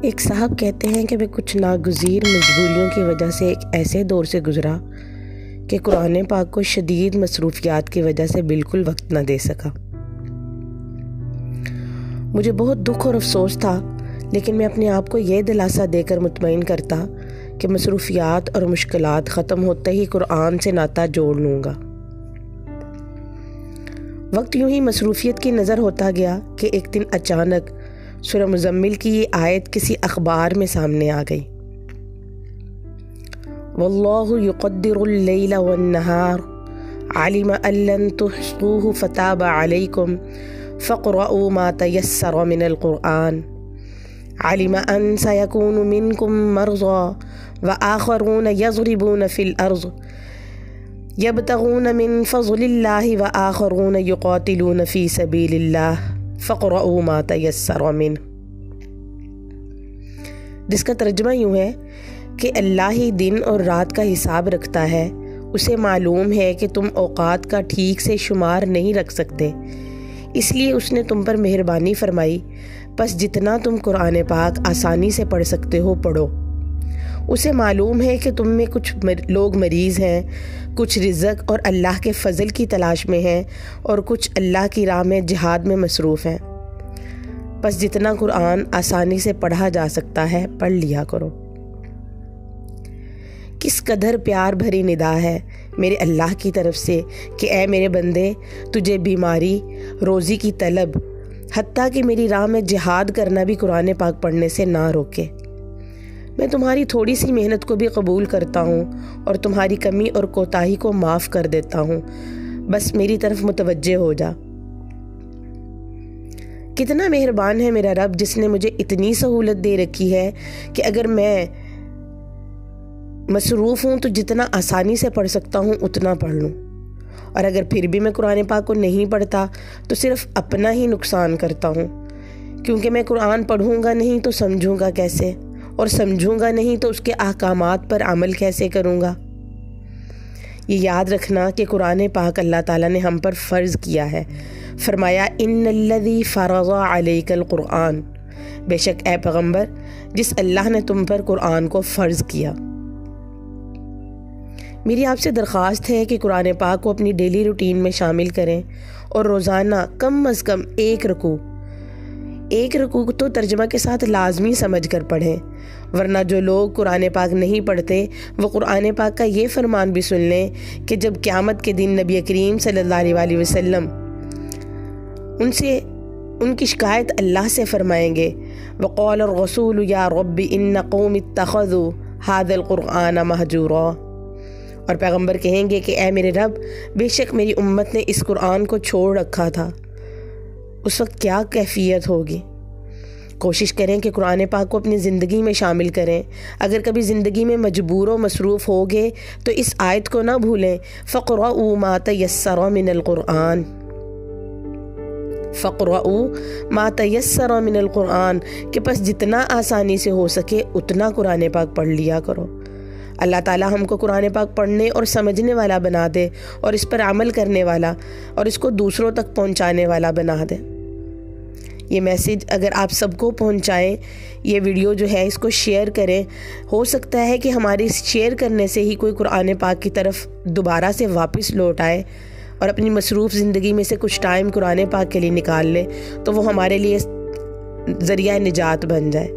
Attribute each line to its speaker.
Speaker 1: ایک صاحب کہتے ہیں کہ میں کچھ ناگزیر مجبوریوں کی وجہ سے ایک ایسے دور سے گزرا کہ قرآن پاک کو شدید مصروفیات کی وجہ سے بالکل وقت نہ دے سکا۔ مجھے بہت دکھ اور افسوس تھا، لیکن میں اپنے آپ کو یہ دلاسا دے کر مطمئن کرتا کہ مصروفیات اور مشکلات ختم ہوتے ہی قرآن سے ناطہ جوڑ لوں گا۔ وقت یوں ہی مصروفیت کی نظر ہوتا گیا کہ ایک دن اچانک سورہ مزمل کی یہ آیت کسی اخبار میں سامنے آ گئی۔ واللہ یقدر اللیل والنہار علم ان لن تحصوہ فتاب علیکم فاقرؤوا ما تیسر من القرآن علم ان سیکون منکم مرضی وآخرون یضربون فی الارض یبتغون من فضل اللہ وآخرون یقاتلون فی سبیل اللہ فاقرؤوا ما تیسر منہ، جس کا ترجمہ یوں ہے کہ اللہ ہی دن اور رات کا حساب رکھتا ہے، اسے معلوم ہے کہ تم اوقات کا ٹھیک سے شمار نہیں رکھ سکتے، اس لیے اس نے تم پر مہربانی فرمائی، پس جتنا تم قرآن پاک آسانی سے پڑھ سکتے ہو پڑھو۔ اسے معلوم ہے کہ تم میں کچھ لوگ مریض ہیں، کچھ رزق اور اللہ کے فضل کی تلاش میں ہیں، اور کچھ اللہ کی راہ میں جہاد میں مصروف ہیں، بس جتنا قرآن آسانی سے پڑھا جا سکتا ہے پڑھ لیا کرو۔ کس قدر پیار بھری ندا ہے میرے اللہ کی طرف سے کہ اے میرے بندے، تجھے بیماری، روزی کی طلب، حتیٰ کہ میری راہ میں جہاد کرنا بھی قرآن پاک پڑھنے سے نہ روکے۔ میں تمہاری تھوڑی سی محنت کو بھی قبول کرتا ہوں اور تمہاری کمی اور کوتاہی کو معاف کر دیتا ہوں، بس میری طرف متوجہ ہو جا۔ کتنا مہربان ہے میرا رب، جس نے مجھے اتنی سہولت دے رکھی ہے کہ اگر میں مصروف ہوں تو جتنا آسانی سے پڑھ سکتا ہوں اتنا پڑھ لوں، اور اگر پھر بھی میں قرآن پاک کو نہیں پڑھتا تو صرف اپنا ہی نقصان کرتا ہوں، کیونکہ میں قرآن پڑھوں گا نہیں تو سمجھوں گا کیسے، اور سمجھوں گا نہیں تو اس کے احکامات پر عمل کیسے کروں گا۔ یہ یاد رکھنا کہ قرآن پاک اللہ تعالیٰ نے ہم پر فرض کیا ہے، فرمایا ان الذی فرض علیک القرآن، بے شک اے پیغمبر جس اللہ نے تم پر قرآن کو فرض کیا۔ میری آپ سے درخواست ہے کہ قرآن پاک کو اپنی ڈیلی روٹین میں شامل کریں اور روزانہ کم از کم ایک رکوع تو ترجمہ کے ساتھ لازمی سمجھ کر پڑھیں، ورنہ جو لوگ قرآن پاک نہیں پڑھتے وہ قرآن پاک کا یہ فرمان بھی سن لیں کہ جب قیامت کے دن نبی کریم صلی اللہ علیہ وسلم ان کی شکایت اللہ سے فرمائیں گے، وقال الرسول یا رب ان قوم اتخذوا ھذا القرآن مہجورا، اور پیغمبر کہیں گے کہ اے میرے رب، بے شک میری امت نے اس قرآن کو چھوڑ رکھا تھا۔ اس وقت کیا کیفیت ہوگی؟ کوشش کریں کہ قرآن پاک کو اپنی زندگی میں شامل کریں۔ اگر کبھی زندگی میں مجبور و مصروف ہوگے تو اس آیت کو نہ بھولیں، فَقْرَؤُوا مَا تَيَسَّرَ مِنَ الْقُرْآنِ، فَقْرَؤُوا مَا تَيَسَّرَ مِنَ الْقُرْآنِ، کہ پس جتنا آسانی سے ہو سکے اتنا قرآن پاک پڑھ لیا کرو۔ اللہ تعالیٰ ہم کو قرآن پاک پڑھنے اور سمجھنے والا بنا دے، اور اس پر عمل کرنے والا، اور اس کو دوسروں تک پہنچانے والا بنا دے۔ یہ میسیج اگر آپ سب کو پہنچائیں، یہ ویڈیو جو ہے اس کو شیئر کریں، ہو سکتا ہے کہ ہمارے اس شیئر کرنے سے ہی کوئی قرآن پاک کی طرف دوبارہ سے واپس لوٹ آئے اور اپنی مصروف زندگی میں سے کچھ ٹائم قرآن پاک کے لیے نکال لے، تو وہ ہمارے لیے ذریعہ نجات بن جائے۔